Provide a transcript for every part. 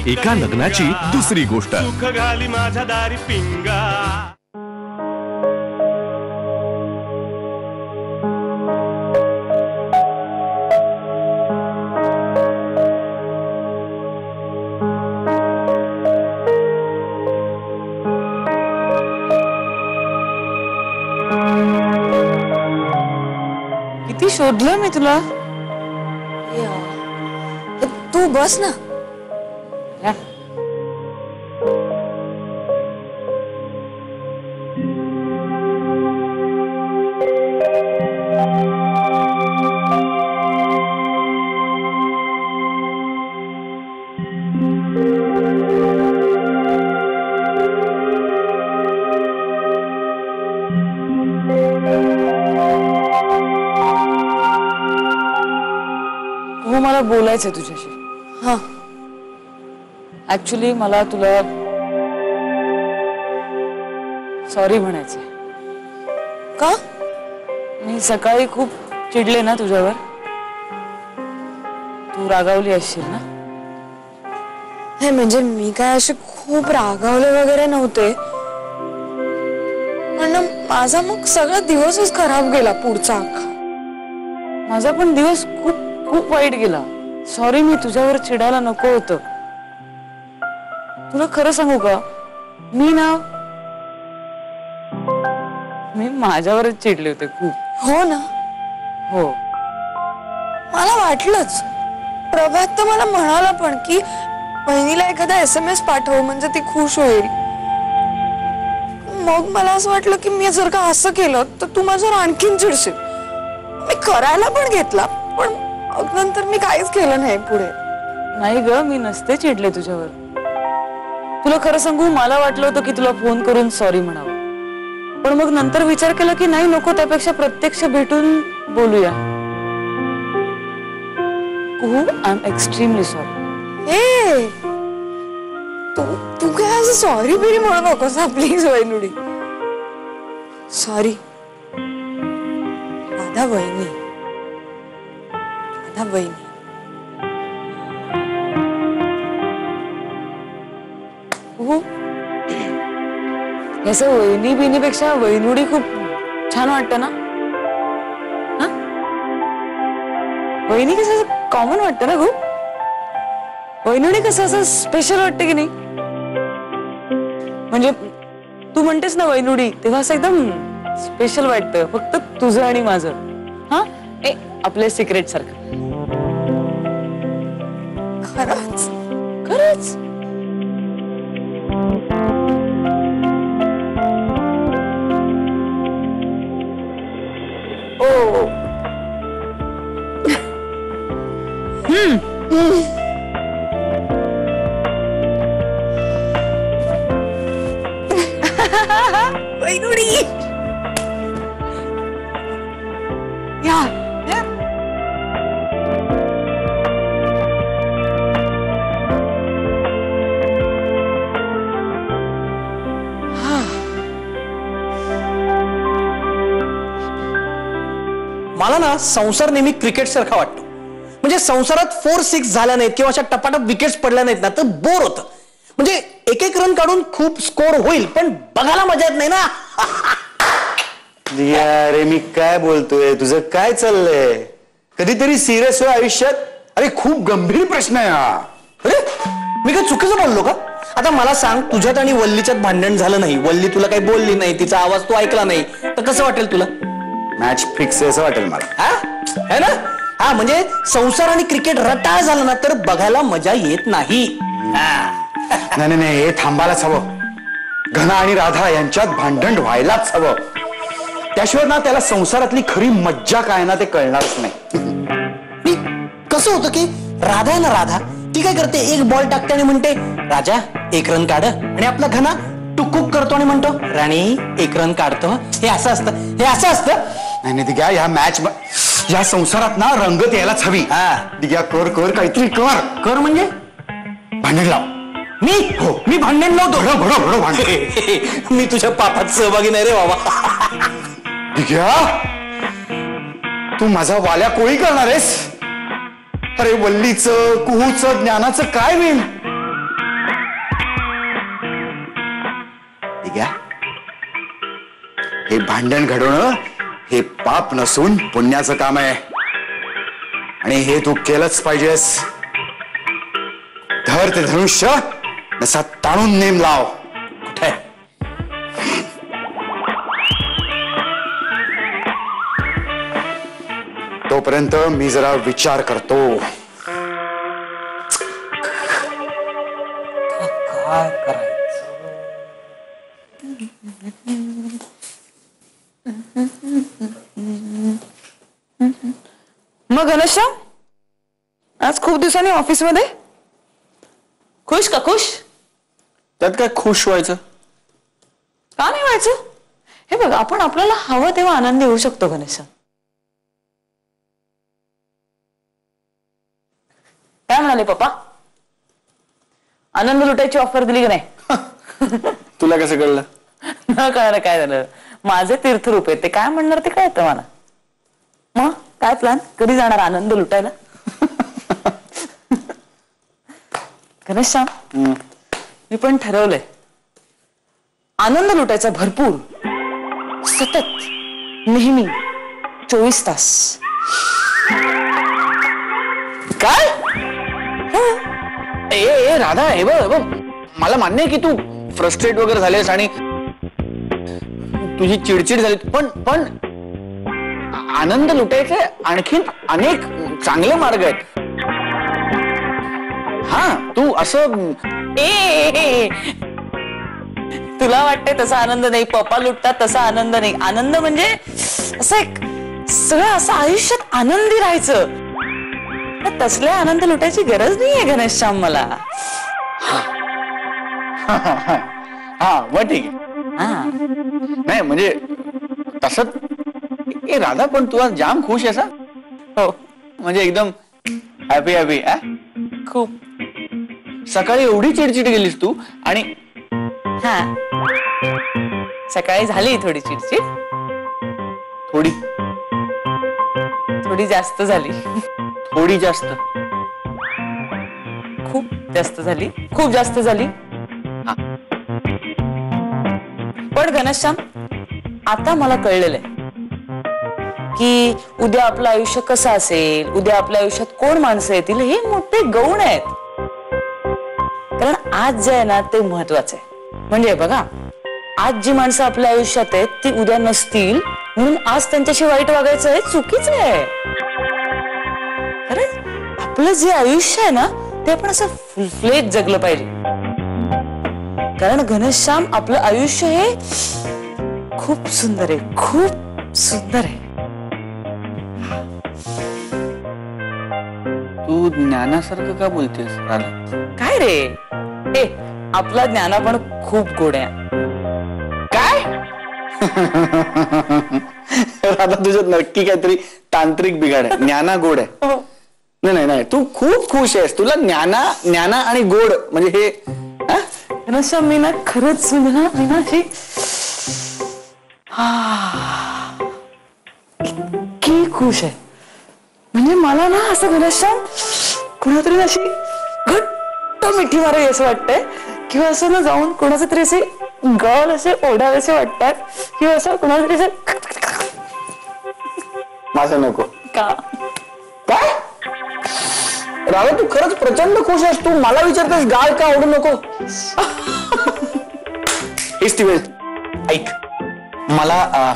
एका लग्नाची दुसरी गोष्ट. सुख घाली माझ्या दारी पिंगा. किती शोधलं मी तुला. तू बस ना. हो मला बोलायचंय तुझ्याशी. हा ऍक्च्युली मला तुला सॉरी म्हणायचंय. का? मी सकाळी खूप चिडले ना तुझ्यावर. तू रागावली असशील ना. हे म्हणजे मी काय असे खूप रागावले वगैरे नव्हते, पण माझा मग सगळा दिवसच खराब गेला पुढचा अख्खा. माझा पण दिवस खूप खूप वाईट गेला. सॉरी, मी तुझ्यावर चिडायला नको होतं. तुला खरं सांगू का, मी माझ्यावरच चिडले होते खूप. हो ना. हो मला वाटलंच. प्रभात तर मला म्हणाला पण की बहिणीला एखादा SMS पाठव म्हणजे ती खुश होईल. मग मला असं वाटलं की मी जर का असं केलं तर तू माझ्यावर आणखीन चिडशील. मी करायला पण घेतला, पण नंतर मी काहीच केलं नाही पुढे. नाही ग, मी नसते चिडले तुझ्यावर. तुला खरं सांगू, मला वाटलं होतं की तुला फोन करून सॉरी म्हणावं, पण मग नंतर विचार केला की नाही, नको, त्यापेक्षा प्रत्यक्ष भेटून बोलूया. I am extremely sorry. ए तू काय असं सॉरी बिरी म्हणू नकोस ना प्लीज वैनुडी. सॉरी राधा वहिनी. राधा वहिनी. याचं वहिनी बिनीपेक्षा वैनुडी खूप छान वाटतं ना. वहिनी कसं कॉमन वाटतं ना खूप. वैनुडी कसं असं स्पेशल वाटतं की नाही. म्हणजे तू म्हणतेस ना वैनुडी, तेव्हा असं एकदम स्पेशल वाटतं, फक्त तुझं आणि माझं. हा आपल्या सिक्रेट सारखं. खरंच खरंच. ओ वैनुडी. या मला ना संसार नेहमी क्रिकेट सारखा वाटतो. म्हणजे संसारात 4-6 झाल्या नाहीत किंवा अशा टपाटप विकेट्स पडल्या नाहीत ना तर बोर होतं. म्हणजे एक एक रन काढून खूप स्कोर होईल पण बघायला मजा येत नाही ना. अरे मी काय बोलतोय, तुझं काय चाललंय? कधीतरी सिरियस हो आयुष्यात. अरे खूप गंभीर प्रश्न आहे हा. अरे मी काय चुकीचं बोललो का? आता मला सांग, तुझ्यात आणि वल्लीच्यात भांडण झालं नाही, वल्ली तुला काही बोलली नाही, तिचा आवाज तू ऐकला नाही, तर कसं वाटेल तुला? मॅच फिक्स आहे असं वाटेल मला. है ना. हा म्हणजे संसार आणि क्रिकेट रटाळ झालं ना तर बघायला मजा येत नाही. नाही नाही, हे थांबायलाच हवं. घना आणि राधा यांच्यात भांडण व्हायलाच हवं. त्याशिवाय ना त्याला संसारातली खरी मज्जा काय ना ते कळणारच नाही. कसं होतं की राधा आहे ना, राधा ती काय करते, एक बॉल टाकते आणि म्हणते राजा 1 रन काढ, आणि आपला घना टुकुक करतो आणि म्हणतो राणी 1 रन काढतो. हे असं असतं, हे असं असतं. नाही नाही दिग्या, ह्या मॅच या संसारात ना रंगत यायलाच हवी. दिग्या कर कर काहीतरी कर. कर म्हणजे भांडण लाव. मी हो, मी भांडण लावतो. घडो भांडण. मी तुझ्या पापात सहभागी नाही रे बाबा. दिग्या, तू माझा वाल्या कोळी करणार आहेस. अरे वल्लीचं कुहूचं ज्ञानाचं काय होईल? ठीक आहे, हे भांडण घडवणं हे पाप नसून पुण्याचं काम आहे आणि हे तू केलंच पाहिजेस. धर ते धनुष्य, नसा ताणून नेम लाव. कुठे तोपर्यंत मी जरा विचार करतो. काय करायचं? मग घनश्याम, आज खूप दिवसांनी ऑफिसमध्ये, खुश का खुश? त्यात काय खुश व्हायचं? का नाही व्हायचं? हे बघ, आपण आपल्याला हवं तेव्हा आनंदी होऊ शकतो घनश्याम. काय म्हणाले पप्पा? आनंद लुटायची ऑफर दिली की नाही? तुला कसं कळलं? न कळलं काय झालं? माझे तीर्थरूप आहे, ते काय म्हणणार ते कळतं मला. मग काय प्लॅन? कधी जाणार आनंद लुटायला? घनश्याम, मी पण ठरवलंय आनंद लुटायचा भरपूर, सतत, नेहमी, 24 तास. काय? ए राधा, हे बघ, मला मान्य आहे की तू फ्रस्ट्रेट वगैरे झालेस आणि तुझी चिडचिड झाली, पण आनंद लुटायचे आणखीन अनेक चांगले मार्ग आहेत. हा, तू असं ए तुला वाटतंय तसा आनंद नाही, पप्पा लुटतात तसा आनंद नाही. आनंद म्हणजे असं एक सगळं असं आयुष्यात आनंदी राहायचं. तसल्या आनंद लुटायची गरज नाहीये घनश्याम मला. हा, मग ठीक आहे. नाही म्हणजे तसं ए राधा, पण तू आज जाम खुश आहेस. हो, म्हणजे एकदम हॅपी हॅपी. खूप. सकाळी एवढी चिडचिड गेलीस तू आणि हा, सकाळी झाली थोडी चिडचिड, थोडी जास्त झाली. थोडी जास्त? खूप जास्त झाली, खूप जास्त झाली. पण घनश्याम, आता मला कळलेलं आहे की उद्या आपलं आयुष्य कसं असेल, उद्या आपल्या आयुष्यात कोण माणसं येतील, हे मोठे गौण आहेत. कारण आज जे आहे ना ते महत्वाचं आहे. म्हणजे बघा, आज जी माणसं आपल्या आयुष्यात आहेत ती उद्या नसतील, म्हणून आज त्यांच्याशी वाईट वागायचं हे चुकीचं आहे. कारण आपलं जे आयुष्य आहे ना ते आपण असं फुलफ्लेज जगलं पाहिजे. कारण घनश्याम, आपलं आयुष्य हे खूप सुंदर आहे, खूप सुंदर आहे. तू ज्ञानासारखं का बोलतेस राधा? काय रे, ए आपला ज्ञाना पण खूप गोड आहे. काय? राधा, तुझ्यात नक्की काहीतरी तांत्रिक बिघाड आहे. ज्ञाना गोड आहे? नाही नाही, तू खूप खुश आहेस. तुला ज्ञाना आणि गोड म्हणजे हे घनश्याम, मी ना खरंच मी ना इतकी खुश आहे. म्हणजे मला ना असं घनश्याम कुणातरी अशी घट्ट मिठी मारावी असं वाटतंय, किंवा असं ना जाऊन कोणाचे तरी असे गळ असे ओढावेसे वाटतात, किंवा असं कोणाला तरी असं. माझं नको का? काय राधा, तू खरंच प्रचंड खुश आहेस. तू मला विचारतेस गाळ का ओढू नको? हेच ती वेळ. ऐक, मला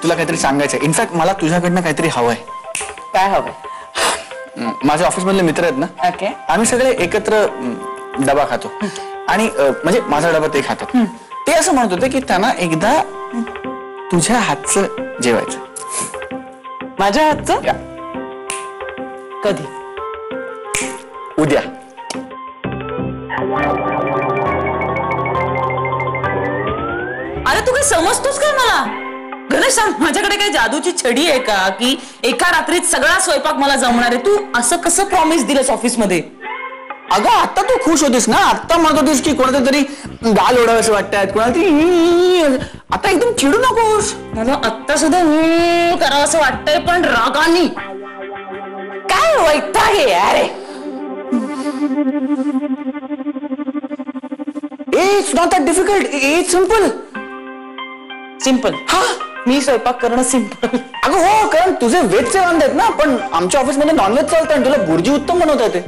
तुला काहीतरी सांगायचंय. इनफॅक्ट मला तुझ्याकडनं काहीतरी हवंय. काय हवंय? माझ्या ऑफिस मधले मित्र आहेत ना, ओके, आम्ही सगळे एकत्र डबा खातो आणि म्हणजे माझा डबा ते खातात. ते असं म्हणत होते की त्यांना एकदा तुझ्या हातचं जेवायचं. माझ्या हातचं? कधी? उद्या. अरे तू काय समजतोस काय मला? घनश्याम, माझ्याकडे काही जादूची छडी आहे का की एका रात्रीत सगळा स्वयंपाक मला जमणार आहे? तू असं कसं प्रॉमिस दिलंस ऑफिस मध्ये? अगं, आता तू खुश होतीस ना, आता म्हणत होतीस की कोणाचं तरी गाल ओढावं वाटतात, कोणाला तरी. आता एकदम चिडू नकोस. मला आत्ता सुद्धा करावं असं वाटतंय, पण रागानी. काय वैताग आहे अरे. It's not that difficult, it's simple. Simple. हा, मी स्वयंपाक करणं सिंपल. अगं हो, कारण तुझे व्हेजचे वांदे आहेत ना, पण आमच्या ऑफिसमध्ये नॉनव्हेज चालतं आणि तुला भुर्जी उत्तम बनवता येते.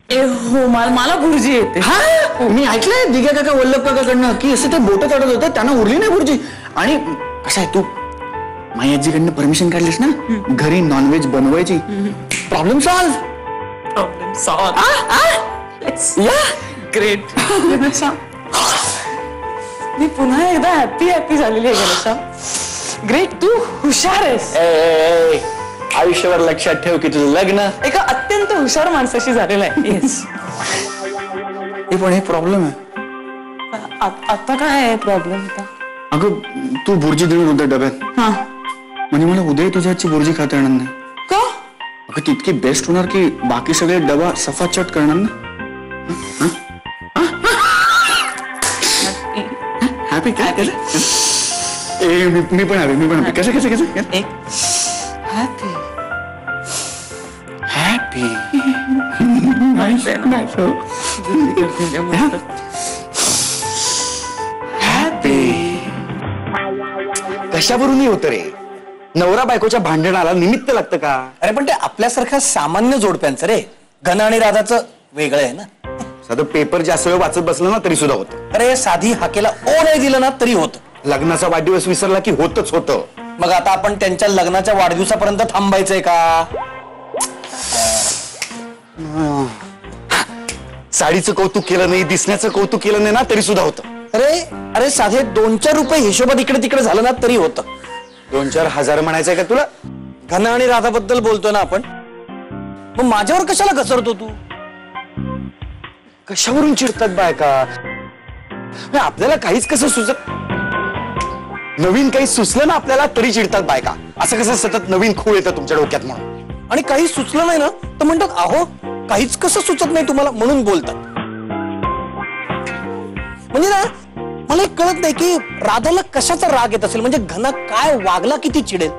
ए हो, मला भुर्जी येते. हा, मी ऐकलंय दिघ्या काका वल्लभ काकाकडनं की असे ते बोट चढत होते, त्यांना उरली नाही भुर्जी. आणि कसं आहे, तू माझी आजीकडनं परमिशन काढलीस ना घरी नॉनव्हेज बनवायची, problem solve. Problem solve. Great. मी पुन्हा एकदा हॅपी झालेली आहे गणेशा. ग्रेट, तू हुशार आहेस. आयुष्यभर लक्षात ठेव की तुझं लग्न एका अत्यंत हुशार माणसाशी झालेलं आहे. येस. पण हे प्रॉब्लेम आहे. आता काय आहे प्रॉब्लेम होता? अगं तू भुर्जी देऊन उद्या डब्यात, हा, म्हणजे मला उद्या तुझ्या हातची भुर्जी खाता येणार नाही. का? अगं तितकी बेस्ट होणार की बाकी सगळे डबा सफाचट करणार ना. हॅपी काय मी पण हॅपी. कसं हॅपी. हॅपी. कशावरूनही होतं रे, नवरा बायकोच्या भांडणाला निमित्त लागतं का? अरे पण ते आपल्यासारख्या सामान्य जोडप्यांचं रे. घन आणि राधाचं वेगळं आहे ना. साधं पेपर जास्त वेळ वाचत बसलं ना तरी सुद्धा होतं. अरे साधी हाकेला ओ नाही दिलं ना तरी होतं. लग्नाचा वाढदिवस विसरला की होतच होतं. मग आता आपण त्यांच्या लग्नाच्या वाढदिवसापर्यंत थांबायचंय का? साडीचं कौतुक केलं नाही, दिसण्याचं कौतुक केलं नाही ना तरी सुद्धा होतं. अरे साधे 2-4 रुपये हिशोबात इकडे तिकडे झालं ना तरी होतं. 2-4 हजार म्हणायचंय का तुला? घन आणि राधाबद्दल बोलतोय ना आपण, मग माझ्यावर कशाला घसरतो तू? कशावरून चिडतात बायका? आपल्याला काहीच कसं सुचत, नवीन काही सुचलं ना आपल्याला तरी चिडतात बायका. असं कसं सतत नवीन खूळ येतं तुमच्या डोक्यात म्हणून. आणि काही सुचलं नाही ना तर म्हणतात अहो काहीच कसं सुचत नाही तुम्हाला म्हणून बोलतात. म्हणजे ना मला एक कळत नाही की राधाला कशाचा राग येत असेल, म्हणजे घना काय वागला किती चिडेल.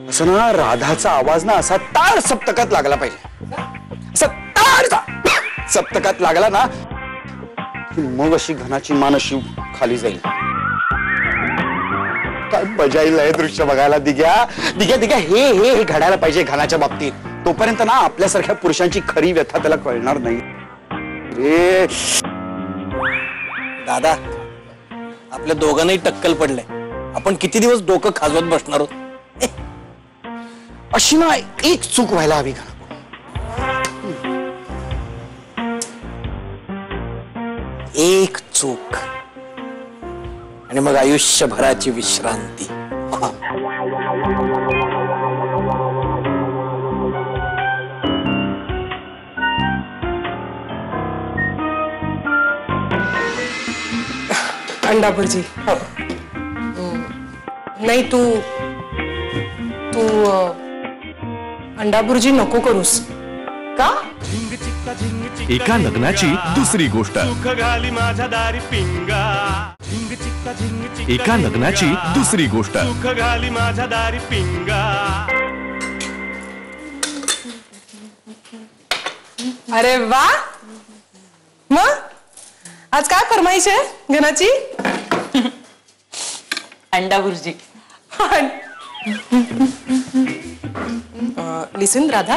असं ना राधाचा आवाज ना असा तार सप्तकात लागला पाहिजे. असा तार सप्तकात लागला ना की मग अशी घनाची मान अशी खाली जाईल. काय मजा येईल हे दृश्य बघायला. दिग्या हे घडायला पाहिजे घनाच्या बाबतीत. तोपर्यंत ना आपल्यासारख्या पुरुषांची खरी व्यथा त्याला कळणार नाही रे. दादा आपल्या दोघांनाही टक्कल पडलंय, आपण किती दिवस डोकं खाजवत बसणार आहोत. अशी ना एक चूक व्हायला हवी घना. एक चूक आणि मग आयुष्यभराची विश्रांती. अंडा भुर्जी. नाही तू अंडा भुर्जी नको करूस. का? एका लग्नाची दुसरी गोष्ट. सुख घाली माझ्या दारी पिंगा. एका लग्नाची दुसरी गोष्ट. सुख घाली माझ्या दारी पिंगा. अरे वा, मग आज काय फरमाईश आहे घनाची? अंडा भुर्जी. लिसन राधा,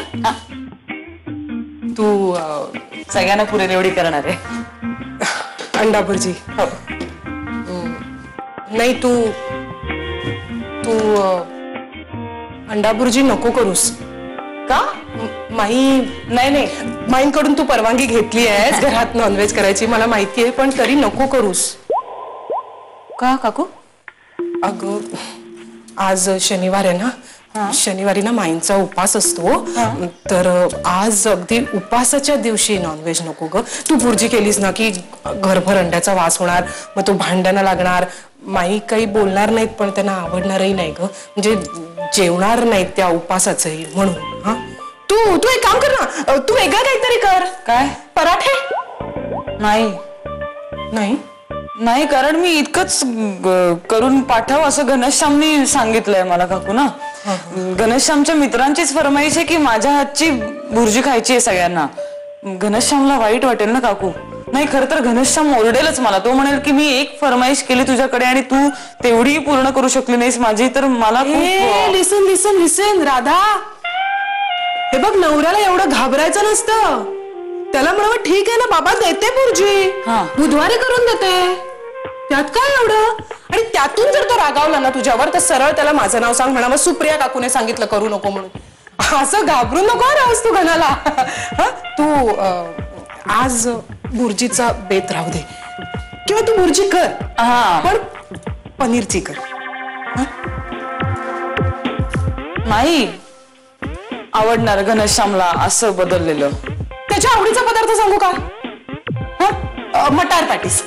तू सगळ्यांना पुरेल एवढी करणार आहे. अंडा भुर्जी. नाही तू अंडा भुर्जी नको करूस. का? नाही माईंकडून तू परवानगी घेतली आहेस घरात नॉनव्हेज करायची, मला माहिती आहे, पण तरी नको करूस. का काकू? अगं आज शनिवार आहे ना, शनिवारी ना माईंचा उपास असतो, तर आज अगदी उपासाच्या दिवशी नॉनव्हेज नको ग. तू भुर्जी केलीस ना की घरभर अंड्याचा वास होणार, मग तो भांड्यानं लागणार. माई काही बोलणार नाहीत पण त्यांना आवडणारही नाही ग, म्हणजे जेवणार नाहीत त्या उपासाचंही म्हणून. हा तू एक काम कर ना, तू वेगळं काहीतरी कर. काय? पराठे. नाही नाही नाही, कारण मी इतकंच करून पाठव असं घनश्यामनी सांगितलंय मला काकू ना. घनश्यामच्या मित्रांचीच फरमाईश आहे की माझ्या हातची भुर्जी खायची आहे सगळ्यांना. घनश्यामला वाईट वाटेल ना काकू. नाही, खरं तर घनश्याम ओरडेलच मला. तो म्हणेल की मी एक फरमाईश केली तुझ्याकडे आणि तू तेवढी पूर्ण करू शकली नाहीस माझी, तर मला लिसन लिसन लिसन राधा, हे बघ, नवऱ्याला एवढं घाबरायचं नसतं. त्याला म्हणावं ठीक आहे ना बाबा, देते भुर्जी, बुधवारी करून देते, त्यात काय एवढं. आणि त्यातून जर तो रागावला ना तुझ्यावर, तर सरळ त्याला माझं नाव सांग, म्हणावं सुप्रिया काकूने सांगितलं करू नको म्हणून. असं घाबरून नको राहूस तू घनाला. तू आज भुर्जीचा बेत राहू दे, किंवा तू भुर्जी कर, पण पनीरची कर. नाही आवडणार घनश्यामला असं बदललेलं. त्याच्या आवडीचा पदार्थ सांगू का? मटार पॅटीस.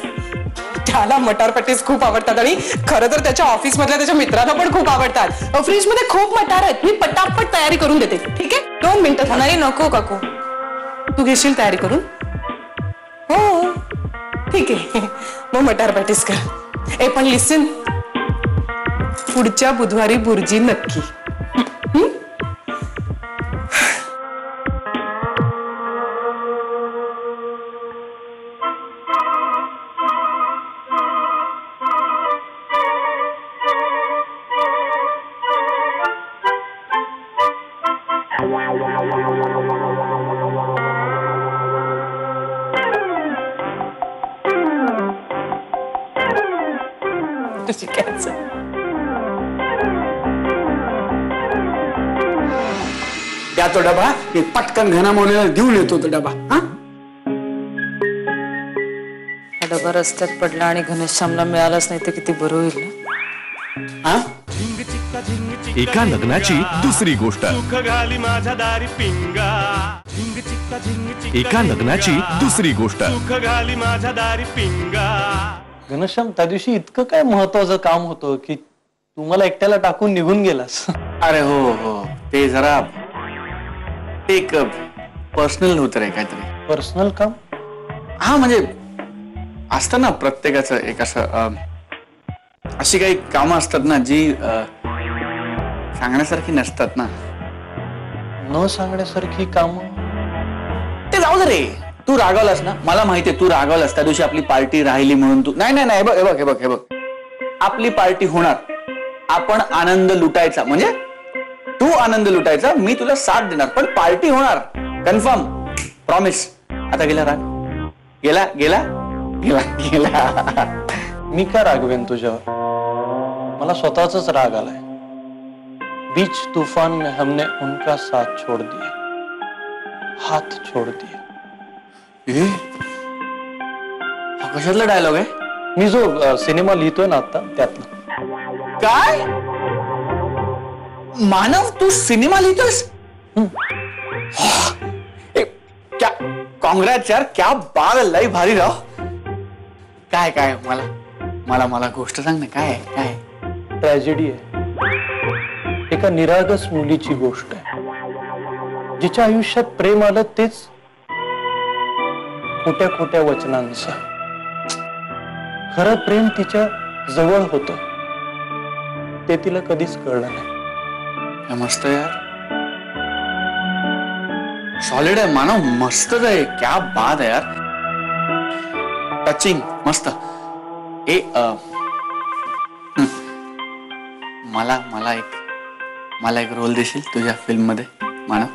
त्याला मटार पॅटीस खूप आवडतात आणि खरं तर त्याच्या ऑफिस मधल्या त्याच्या मित्रांना पण खूप आवडतात. फ्रीज मध्ये खूप मटार आहेत, मी पटापट तयारी करून देते. ठीक आहे, 2 मिनिटं. नाही नको काकू, तू घेशील तयारी करून? हो ठीक आहे, मग मटार पॅटीस कर. पण लिसन, पुढच्या बुधवारी भुर्जी नक्की. त्या तो डबा मी पटकन घना मोडलेला देऊन येतो तो डबा. हा डबा रस्त्यात पडला आणि घनश्यामला मिळालाच नाही तर किती बरं होईल ना. एका लग्नाची दुसरी गोष्ट. सुख घाली माझ्या दारी पिंगा. एका लग्नाची दुसरी गोष्ट. सुख घाली माझ्या दारी पिंगा. घनश्याम, त्या दिवशी इतकं काय महत्वाचं काम होतं की तुम्हाला एकट्याला टाकून निघून गेलास? अरे हो हो, ते जरा एक पर्सनल होतं रे काहीतरी. पर्सनल काम? हा, म्हणजे असतं ना प्रत्येकाचं एक असं, अशी काही कामं असतात ना जी सांगण्यासारखी नसतात ना. न सांगण्यासारखी काम? ते जाऊ दे रे. तू रागावलास ना, मला माहितीये तू रागावलास त्या दिवशी आपली पार्टी राहिली म्हणून. तू नाही नाही नाही, हे बघ आपली पार्टी होणार, आपण आनंद लुटायचा, म्हणजे तू आनंद लुटायचा, मी तुला साथ देणार, पण पार्टी होणार कन्फर्म, प्रॉमिस. आता गेला राग? गेला गेला गेला गेला. मी का रागवेन तुझ्यावर? मला स्वतःच राग आलाय. बीच तूफान में हमने उनका साथ छोड़ दिया, हाथ छोड़ दिया. हा कशातला डायलॉग आहे? मी जो सिनेमा लिहितोय ना आता त्यातला. काय मानव, तू सिनेमा लिहितोस? क्या काँग्रेस यार, क्या बात है, लई भारी राव. काय काय मला मला मला गोष्ट सांग ना, काय काय? ट्रॅजेडी आहे. एका निरागस मुलीची गोष्ट आहे, जिच्या आयुष्यात प्रेम आलं तेच खोट्या खोट्या वचनांचं. खरं प्रेम तिच्या जवळ होतं, ते तिला कधीच कळलं नाही. मस्त यार, सॉलिड आहे मानव, मस्तच आहे. क्या बात आहे यार, टचिंग, मस्त. मला एक रोल देशील तुझ्या फिल्म मध्ये मानव?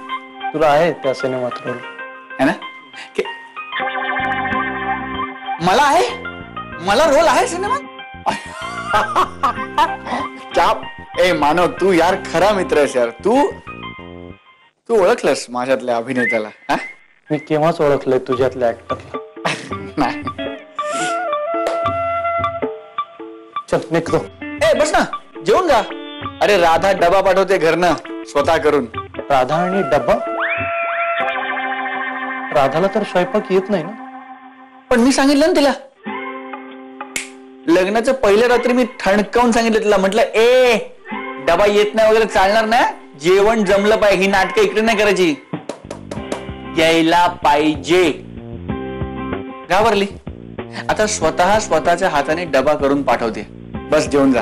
तुला आहे त्या सिनेमात रोल है ना? मला आहे, मला रोल आहे सिनेमात. क्या मानव, तू यार खरा मित्र आहेस यार. तू ओळखलंस माझ्यातल्या अभिनेत्याला? मी केव्हाच ओळखलंय तुझ्यातल्या ऍक्टरला. नाही. चल निघतो. बस ना, जेवून जा. अरे राधा डबा पाठवते घरनं स्वतः करून. राधा आणि डब्बा? राधाला तर स्वयंपाक येत नाही ना. पण मी सांगितलं ना तिला, लग्नाच्या पहिल्या रात्री मी ठणकावून सांगितलं तिला, म्हटलं डबा येत नाही वगैरे चालणार नाही, जेवण जमलं पाहिजे. ही नाटकं इकडे नाही करायची, यायला पाहिजे. घाबरली. आता स्वतःच्या हाताने डबा करून पाठवते. बस जेवून जा.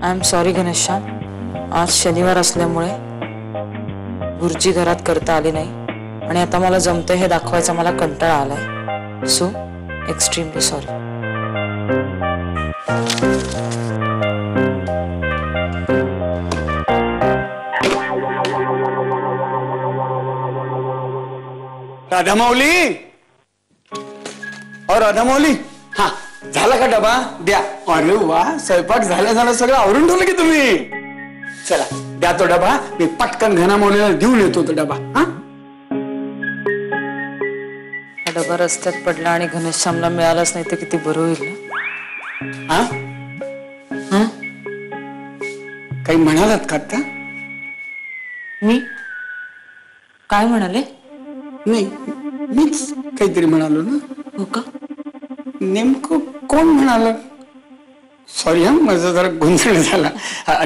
आय एम सॉरी घनश्याम, आज शनिवार असल्यामुळे भुर्जी घरात करता आली नाही आणि आता मला जमतंय हे दाखवायचा मला कंटाळा आलाय. So extremely sorry. Radhamauli, Radhamauli, हा झाला का डबा? द्या. अरे वा, स्वयंपाक झाल्या सगळं आवरून ठेवलं की तुम्ही. चला द्या तो डबा, मी पटकन घनामाऊलीला देऊन येतो तो डबा. हा डबा रस्त्यात पडला आणि घनश्यामला मिळालाच नाही तर किती बरं होईल ना. हा, काही म्हणालात का आता? मी काय म्हणाले? नाही, मीच काहीतरी म्हणालो ना. हो का? नेमकं कोण म्हणाल? सॉरी हा, माझा जरा गोंधळ झाला.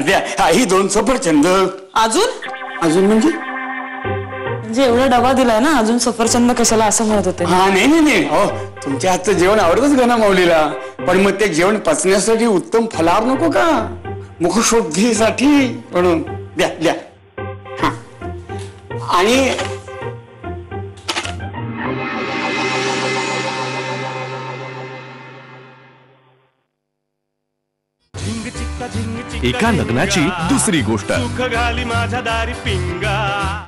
द्या ही 2 सफरचंद. अजून म्हणजे एवढा डबा दिलाय ना, अजून सफरचंद कशाला असं म्हणत होते. हा नाही हो, तुमच्या हातचं जेवण आवडतच घनामाऊलीला, पण मग ते जेवण पचण्यासाठी उत्तम फलार नको का? मुखशुद्धीसाठी म्हणून द्या द्या. हा, आणि एका लग्नाची दुसरी गोष्ट. सुख घाली माझ्या दारी पिंगा.